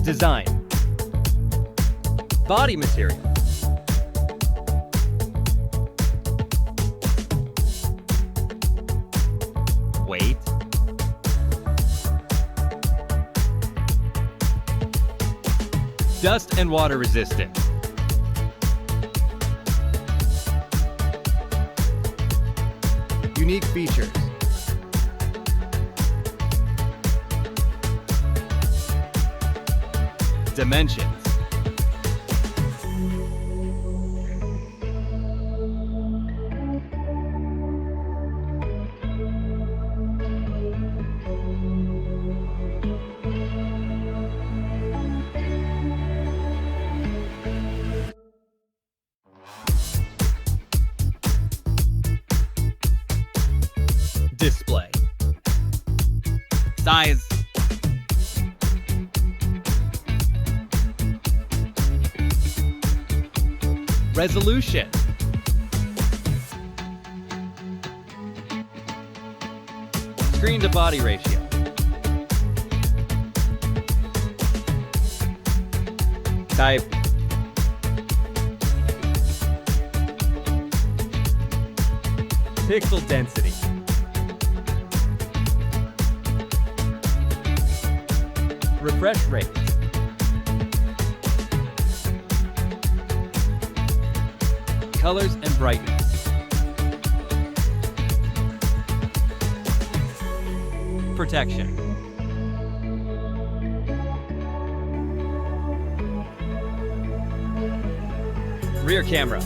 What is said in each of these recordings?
Design. Body material. Weight. Dust and water resistant. Unique features. Dimensions. Display. Size. Resolution. Screen to body ratio. Type. Pixel density. Refresh rate. Colors and brightness. Protection. Rear camera.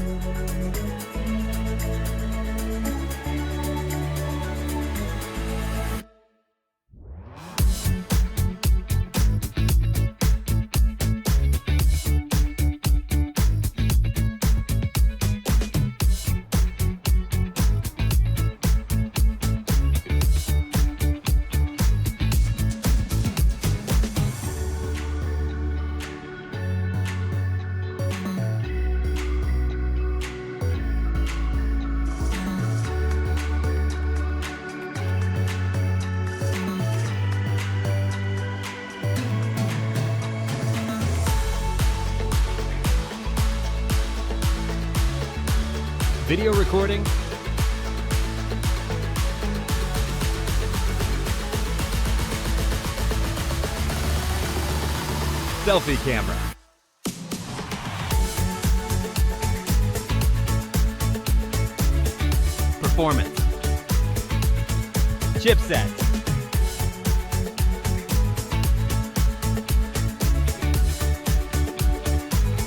Video recording. Selfie camera. Performance. Chipset.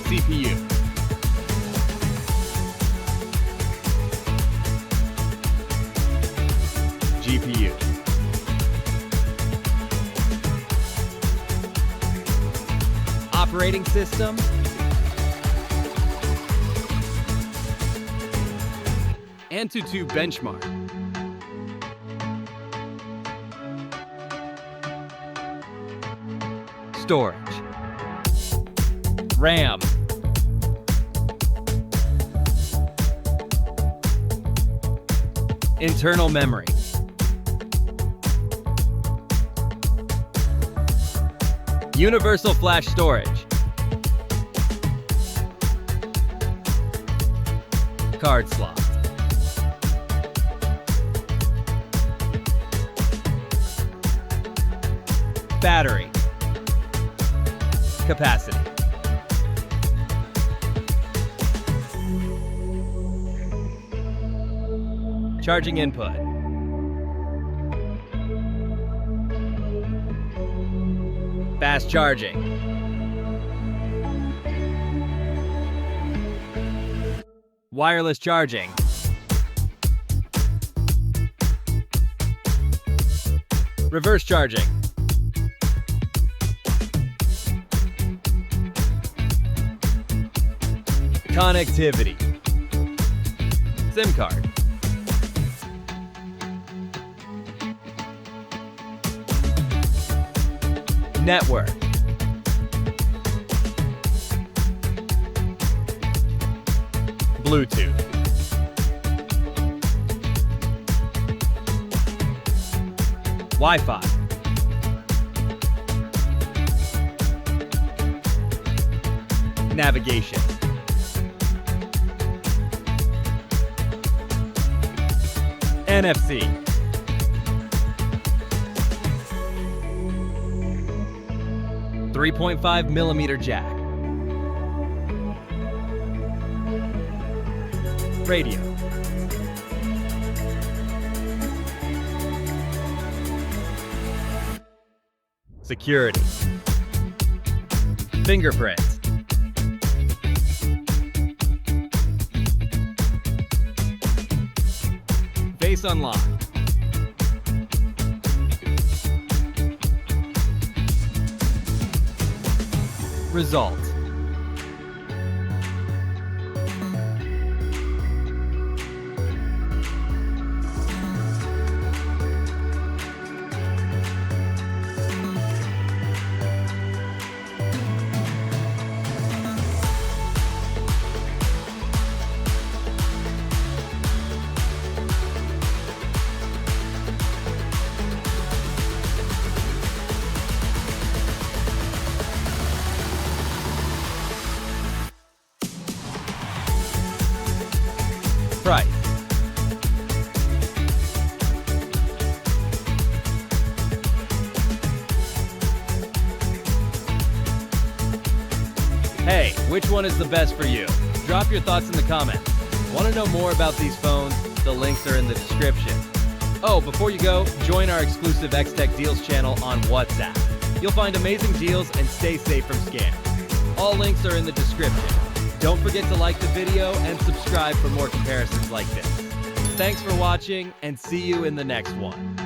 CPU. GPU. Operating system. Antutu benchmark. Storage. RAM. Internal memory. Universal flash storage. Card slot. Battery. Capacity. Charging input. Fast charging. Wireless charging. Reverse charging. Connectivity. SIM card. Network. Bluetooth. Wi-Fi. Navigation. NFC. .5mm jack. Radio. Security. Fingerprints. Face unlock. Result. Price. Hey, which one is the best for you? Drop your thoughts in the comments. Want to know more about these phones? The links are in the description. Oh, before you go, join our exclusive X-Tech Deals channel on WhatsApp. You'll find amazing deals and stay safe from scams. All links are in the description. Don't forget to like the video and subscribe for more comparisons like this. Thanks for watching, and see you in the next one.